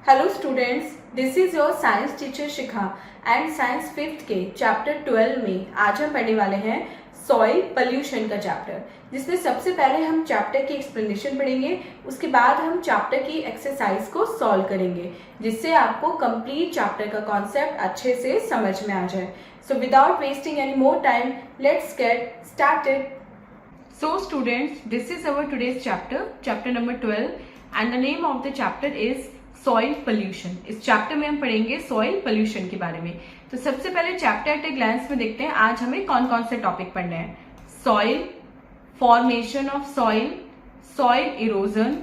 Hello students, this is your science teacher Shikha and science fifth के chapter 12 में आज हम पढ़ने वाले हैं सॉइल पोल्यूशन का चैप्टर, जिसमें सबसे पहले हम चैप्टर की एक्सप्लेनेशन पढ़ेंगे। उसके बाद हम चैप्टर की एक्सरसाइज को सॉल्व करेंगे, जिससे आपको कंप्लीट चैप्टर का कॉन्सेप्ट अच्छे से समझ में आ जाए। So without wasting any more time, let's get started. So students, this is our today's chapter number 12 and the name of the chapter is soil pollution। इस चैप्टर में हम पढ़ेंगे सॉइल पोल्यूशन के बारे में। तो सबसे पहले चैप्टर एट ए ग्लैंस में देखते हैं आज हमें कौन कौन से टॉपिक पढ़ने हैं। Soil, formation of soil, soil erosion,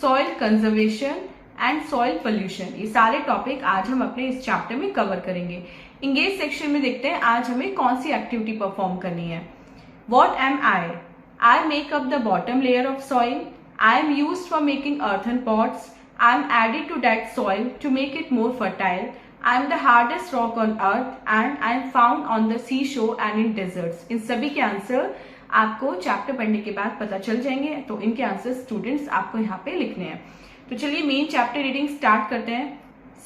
soil conservation and soil pollution, ये सारे टॉपिक आज हम अपने इस चैप्टर में कवर करेंगे। इंगेज सेक्शन में देखते हैं आज हमें कौन सी एक्टिविटी परफॉर्म करनी है। What am I? I make up the bottom layer of soil. I am used for making earthen pots. I am added to that soil to make it more fertile. I am the hardest rock on earth and I am found on the seashore and in deserts। इन सभी के answer आपको chapter पढ़ने के बाद पता चल जाएंगे, तो इनके आंसर स्टूडेंट्स आपको यहाँ पे लिखने हैं। तो चलिए मेन चैप्टर रीडिंग स्टार्ट करते हैं।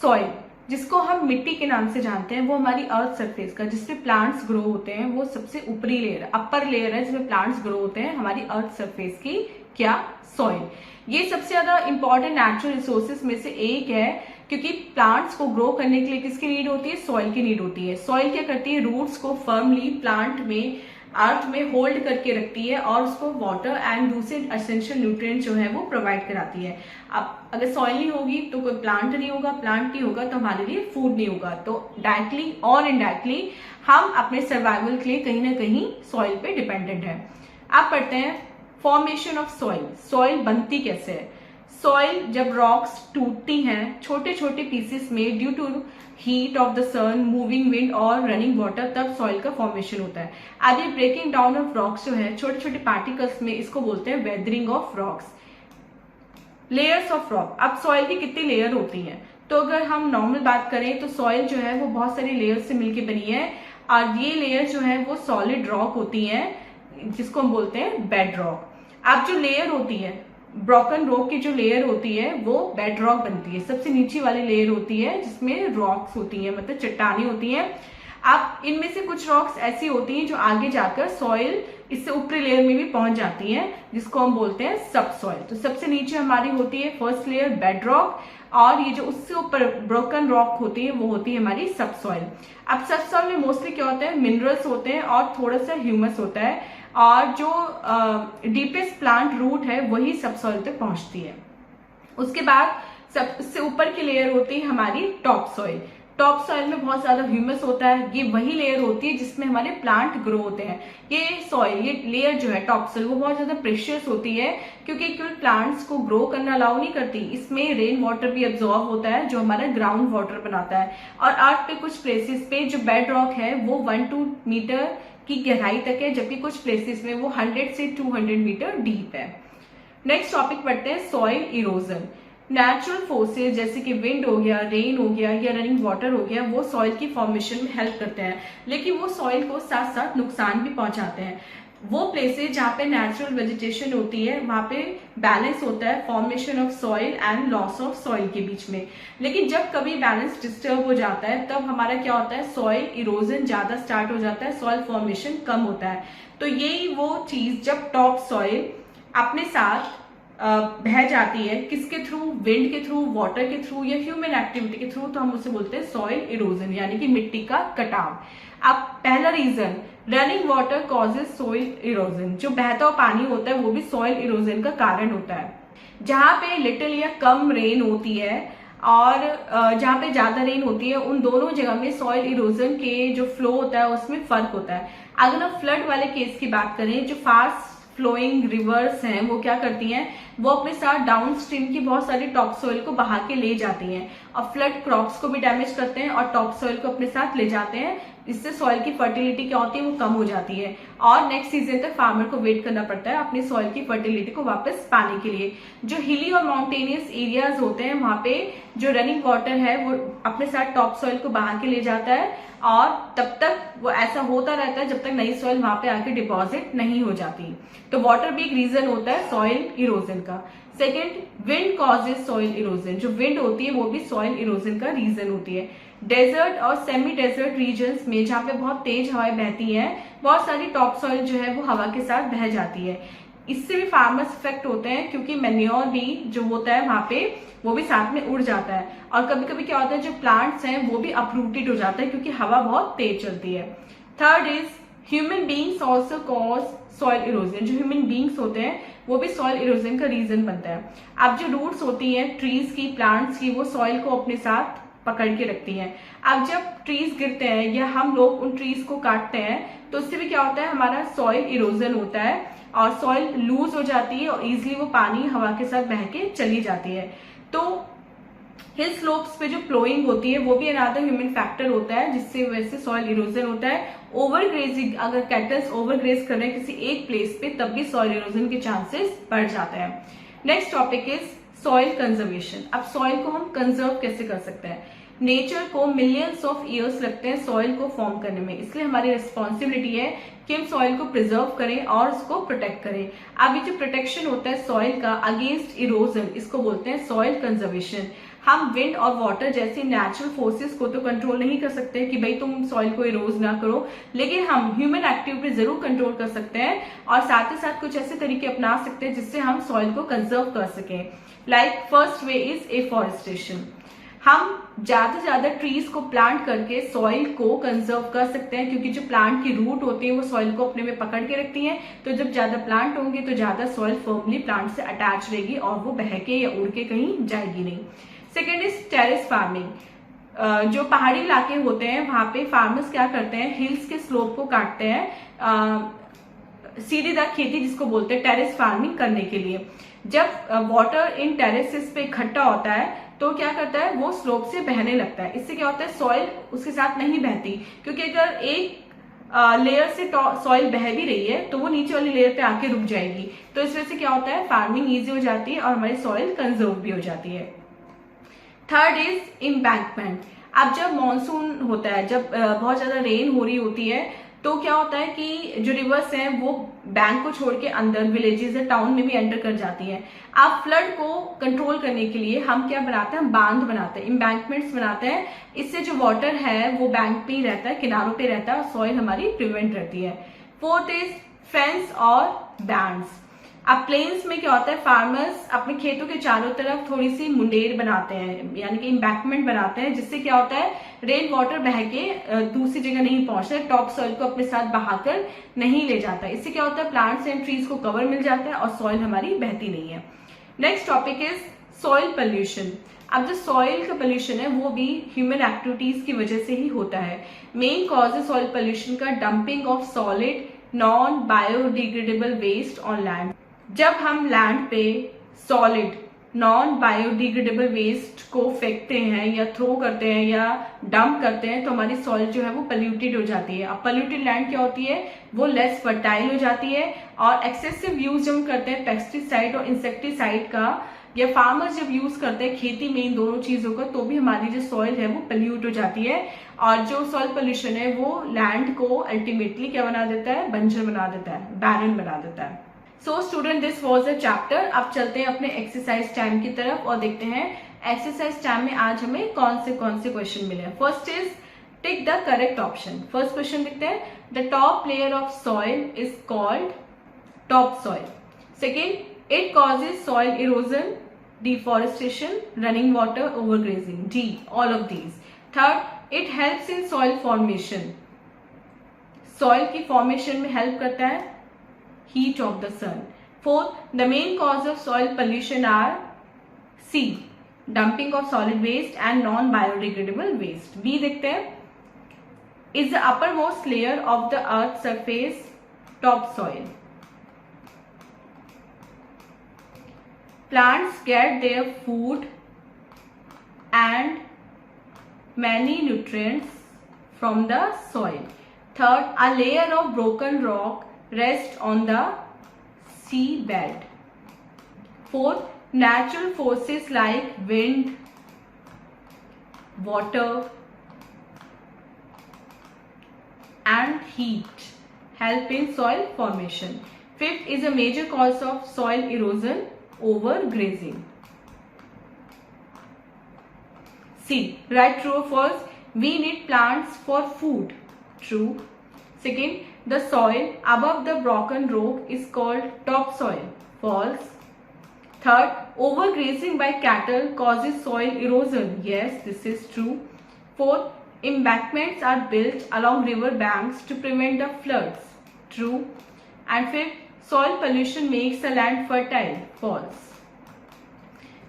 सॉइल, जिसको हम मिट्टी के नाम से जानते हैं, वो हमारी अर्थ सरफेस का जिसपे प्लांट्स ग्रो होते हैं, वो सबसे ऊपरी लेयर, अपर लेयर है जिसमें प्लांट्स ग्रो होते हैं हमारी अर्थ सरफेस की। क्या? सॉइल। ये सबसे ज्यादा इंपॉर्टेंट नेचुरल रिसोर्सेज में से एक है, क्योंकि प्लांट्स को ग्रो करने के लिए किसकी नीड होती है? सॉइल की नीड होती है। सॉइल क्या करती है? रूट्स को फर्मली प्लांट में, अर्थ में होल्ड करके रखती है और उसको वाटर एंड दूसरे एसेंशियल न्यूट्रिएंट जो है वो प्रोवाइड कराती है। अब अगर सॉइल नहीं होगी तो कोई प्लांट नहीं होगा, प्लांट नहीं होगा तो हमारे लिए फूड नहीं होगा। तो डायरेक्टली और इनडायरेक्टली हम अपने सर्वाइवल के लिए कहीं ना कहीं सॉइल पे डिपेंडेंट है। अब पढ़ते हैं फॉर्मेशन ऑफ सॉइल। सॉइल बनती कैसे है? सॉइल जब रॉक्स टूटती हैं छोटे छोटे पीसेस में due to heat of the sun, moving wind और रनिंग वाटर, तब सॉइल का फॉर्मेशन होता है। अब ये ब्रेकिंग डाउन ऑफ रॉक्स जो है छोटे छोटे पार्टिकल्स में, इसको बोलते हैं weathering of rocks. Layers of rock. अब सॉइल की कितनी लेयर होती हैं? तो अगर हम नॉर्मल बात करें तो सॉइल जो है वो बहुत सारी लेयर से मिलकर बनी है, और ये लेयर जो है वो सॉलिड रॉक होती है, जिसको हम बोलते हैं बेड रॉक। अब जो लेयर होती है, ब्रोकन रॉक की जो लेयर होती है वो बेड रॉक बनती है। सबसे नीचे वाली लेयर होती है जिसमें रॉक्स होती हैं, मतलब चट्टानें होती हैं। अब इनमें से कुछ रॉक्स ऐसी होती हैं जो आगे जाकर सॉइल इससे ऊपरी लेयर में भी पहुंच जाती हैं, जिसको हम बोलते हैं सब सॉइल। तो सबसे नीचे हमारी होती है फर्स्ट लेयर बेड रॉक, और ये जो उससे ऊपर ब्रोकन रॉक होती है वो होती है हमारी सब सॉइल। अब सब सॉइल में मोस्टली क्या होता है? मिनरल्स होते हैं और थोड़ा सा ह्यूमस होता है, और जो डीपेस्ट प्लांट रूट है वही सब सॉइल तक पहुंचती है। उसके बाद सबसे ऊपर की लेयर होती है हमारी टॉप सॉइल। टॉप सॉइल में बहुत ज्यादा ह्यूमस होता है, ये वही लेयर होती है जिसमें हमारे प्लांट ग्रो होते हैं। ये सॉइल, ये लेयर जो है टॉप सॉइल, वो बहुत ज्यादा प्रेशियस होती है, क्योंकि केवल प्लांट्स को ग्रो करना अलाउ नहीं करती, इसमें रेन वाटर भी एब्जॉर्ब होता है जो हमारा ग्राउंड वाटर बनाता है। और अर्थ पे कुछ प्लेसेस पे जो बेड रॉक है वो 1-2 मीटर की गहराई तक है, जबकि कुछ प्लेसेस में वो 100 से 200 मीटर डीप है। नेक्स्ट टॉपिक पढ़ते हैं सॉइल इरोजन। नेचुरल फोर्सेस जैसे कि विंड हो गया, रेन हो गया या रनिंग वाटर हो गया, वो सॉइल की फॉर्मेशन में हेल्प करते हैं, लेकिन वो सॉइल को साथ साथ नुकसान भी पहुंचाते हैं। वो प्लेसेस जहाँ पे नेचुरल वेजिटेशन होती है वहां पे बैलेंस होता है formation of soil and loss of soil के बीच में। लेकिन जब कभी बैलेंस डिस्टर्ब हो जाता है तब हमारा क्या होता है? सॉइल इरोजन ज्यादा स्टार्ट हो जाता है, सॉइल फॉर्मेशन कम होता है। तो यही वो चीज जब टॉप सॉइल अपने साथ बह जाती है, किसके थ्रू? विंड के थ्रू, वाटर के थ्रू या ह्यूमन एक्टिविटी के थ्रू, तो हम उसे बोलते हैं सॉइल इरोजन, यानी कि मिट्टी का कटाव। अब पहला reason, running water causes soil erosion. जो बहता हुआ पानी होता है वो भी सॉइल इरोजन का कारण होता है। जहां पे लिटिल या कम रेन होती है और जहां पे ज्यादा रेन होती है, उन दोनों जगह में सॉइल इरोजन के जो फ्लो होता है उसमें फर्क होता है। अगर हम फ्लड वाले केस की बात करें, जो फास्ट फ्लोइंग रिवर्स हैं वो क्या करती हैं? वो अपने साथ डाउन स्ट्रीम की बहुत सारी टॉप सॉइल को बहा के ले जाती हैं, और फ्लड क्रॉप्स को भी डैमेज करते हैं और टॉप सॉइल को अपने साथ ले जाते हैं। इससे सॉइल की फर्टिलिटी क्या होती है? वो कम हो जाती है, और नेक्स्ट सीजन तक फार्मर को वेट करना पड़ता है अपनी सॉइल की फर्टिलिटी को वापस पाने के लिए। जो हिली और माउंटेनियस एरियाज होते हैं वहां पे जो रनिंग वाटर है वो अपने साथ टॉप सॉइल को बहा के ले जाता है, और तब तक वो ऐसा होता रहता है जब तक नई सॉइल वहां पे आके डिपॉजिट नहीं हो जाती। तो वाटर भी एक रीजन होता है सॉइल इरोजन का। Second, wind causes soil erosion, जो विंड होती है वो भी सॉइल इरोजन का रीजन होती है। डेजर्ट और सेमी डेजर्ट रीजन्स में जहाँ पे बहुत तेज हवाएं बहती हैं, बहुत सारी टॉप सॉइल जो है वो हवा के साथ बह जाती है। इससे भी फार्मर्स इफेक्ट होते हैं क्योंकि मैन्योर भी जो होता है वहां पे वो भी साथ में उड़ जाता है, और कभी कभी क्या होता है जो प्लांट्स हैं वो भी अपरूटेड हो जाता है क्योंकि हवा बहुत तेज चलती है। Third is human beings also cause soil erosion, जो ह्यूमन बींग्स होते हैं वो भी सॉइल इरोजन का रीजन बनता है। अब जो रूट्स होती हैं ट्रीज की, प्लांट्स की, वो सॉइल को अपने साथ पकड़ के रखती हैं। अब जब ट्रीज गिरते हैं या हम लोग उन ट्रीज को काटते हैं तो उससे भी क्या होता है, हमारा सॉइल इरोजन होता है और सॉइल लूज हो जाती है और इजिली वो पानी हवा के साथ बह के चली जाती है। तो हिल स्लोप्स पे जो फ्लोइंग होती है वो भी अनदर ह्यूमन फैक्टर होता है जिससे वैसे सॉइल इरोजन होता है। ओवरग्रेजिंग, अगर कैटल्स ओवरग्रेज कर रहे हैं किसी एक प्लेस पे तब भी सॉइल इरोजन के चांसेस बढ़ जाते हैं। Next topic is soil conservation. अब सॉइल को हम कंजर्व कैसे कर सकते हैं? नेचर को मिलियंस ऑफ ईयर्स लगते हैं सॉइल को फॉर्म करने में, इसलिए हमारी रिस्पॉन्सिबिलिटी है कि हम सॉइल को प्रिजर्व करें और उसको प्रोटेक्ट करें। अब ये जो प्रोटेक्शन होता है सॉइल का अगेंस्ट इरोजन, इसको बोलते हैं सॉइल कंजर्वेशन। हम विंड और वाटर जैसी नेचुरल फोर्सेस को तो कंट्रोल नहीं कर सकते कि भाई तुम सॉइल को इरोज ना करो, लेकिन हम ह्यूमन एक्टिविटी जरूर कंट्रोल कर सकते हैं और साथ ही साथ कुछ ऐसे तरीके अपना सकते हैं जिससे हम सॉइल को कंजर्व कर सकें। Like first way is afforestation. हम ज्यादा से ज्यादा ट्रीज को प्लांट करके सॉइल को कंजर्व कर सकते हैं क्योंकि जो प्लांट की रूट होती है वो सॉइल को अपने में पकड़ के रखती हैं। तो जब ज्यादा प्लांट होंगे तो ज्यादा सॉइल फर्मली प्लांट से अटैच रहेगी और वो बह के या उड़ के कहीं जाएगी नहीं। Second is terrace farming. जो पहाड़ी इलाके होते हैं वहां पे फार्मर्स क्या करते हैं, हिल्स के स्लोप को काटते हैं सीढ़ीदार खेती जिसको बोलते हैं टेरेस फार्मिंग करने के लिए। जब वाटर इन टेरेसेस पे इकट्ठा होता है तो क्या करता है, वो स्लोप से बहने लगता है। इससे क्या होता है, सॉइल उसके साथ नहीं बहती क्योंकि अगर एक लेयर से सॉइल बह भी रही है तो वो नीचे वाली लेयर पे आके रुक जाएगी। तो इस वजह से क्या होता है, फार्मिंग इजी हो जाती है और हमारी सॉइल कंजर्व भी हो जाती है। Third is embankment. अब जब मॉनसून होता है, जब बहुत ज्यादा रेन हो रही होती है तो क्या होता है कि जो रिवर्स हैं वो बैंक को छोड़ के अंदर विलेजेस या टाउन में भी एंटर कर जाती हैं। अब फ्लड को कंट्रोल करने के लिए हम क्या बनाते हैं, बांध बनाते हैं, एम्बैंकमेंट्स बनाते हैं। इससे जो वाटर है वो बैंक पे ही रहता है, किनारों पे रहता है और सॉइल हमारी प्रिवेंट रहती है। फोर्थ इज फेंस और बैंड्स। अब प्लेन्स में क्या होता है, फार्मर्स अपने खेतों के चारों तरफ थोड़ी सी मुंडेर बनाते हैं यानी कि एम्बैंकमेंट बनाते हैं जिससे क्या होता है, रेन वाटर बह के दूसरी जगह नहीं पहुंचता, टॉप सॉइल को अपने साथ बहाकर नहीं ले जाता। इससे क्या होता है, प्लांट्स एंड ट्रीज को कवर मिल जाता है और सॉइल हमारी बहती नहीं है। Next topic is soil pollution. अब जो सॉइल का पोल्यूशन है वो भी ह्यूमन एक्टिविटीज की वजह से ही होता है। मेन कॉज है सॉइल पोल्यूशन का dumping of solid non biodegradable waste on land. जब हम लैंड पे सॉलिड नॉन बायोडिग्रेडेबल वेस्ट को फेंकते हैं या थ्रो करते हैं या डंप करते हैं तो हमारी सॉइल जो है वो पोल्यूटेड हो जाती है। अब पोल्यूटेड लैंड क्या होती है, वो लेस फर्टाइल हो जाती है और एक्सेसिव यूज जब हम करते हैं पेस्टिसाइड और इंसेक्टिसाइड का या फार्मर्स जब यूज करते हैं खेती में इन दोनों चीजों का, तो भी हमारी जो सॉइल है वो पोल्यूट हो जाती है और जो सॉइल पोल्यूशन है वो लैंड को अल्टीमेटली क्या बना देता है, बंजर बना देता है, बैरन बना देता है। So student, this was a chapter. अब चलते हैं अपने एक्सरसाइज टाइम की तरफ और देखते हैं एक्सरसाइज टाइम में आज हमें कौन से क्वेश्चन मिले। First is tick the correct option. First question देखते हैं, the top layer of soil is called top soil. Second, it causes soil erosion, deforestation, running water, overgrazing. D, all of these. Third, it helps in soil formation. Soil की formation में help करता है, heat of the sun. Fourth, the main cause of soil pollution are C, dumping of solid waste and non-biodegradable waste. B देखते हैं, is the uppermost layer of the earth surface topsoil. Plants get their food and many nutrients from the soil. Third, a layer of broken rock rest on the seabed. Fourth, natural forces like wind, water and heat help in soil formation. Fifth is a major cause of soil erosion, overgrazing. C. Write true or false. We need plants for food. True. Second, the soil above the broken rock is called topsoil. False. Third, overgrazing by cattle causes soil erosion. Yes, this is true. Fourth, embankments are built along river banks to prevent the floods. True. And fifth, soil pollution makes the land fertile. False.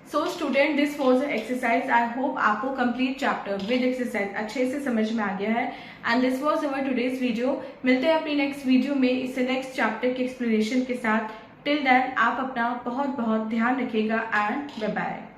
So student, this was an exercise. I hope आपको complete chapter with exercise अच्छे से समझ में आ गया है. And this was our today's video. मिलते हैं अपनी next video में इससे next chapter के explanation के साथ. Till then आप अपना बहुत बहुत ध्यान रखिएगा and bye bye.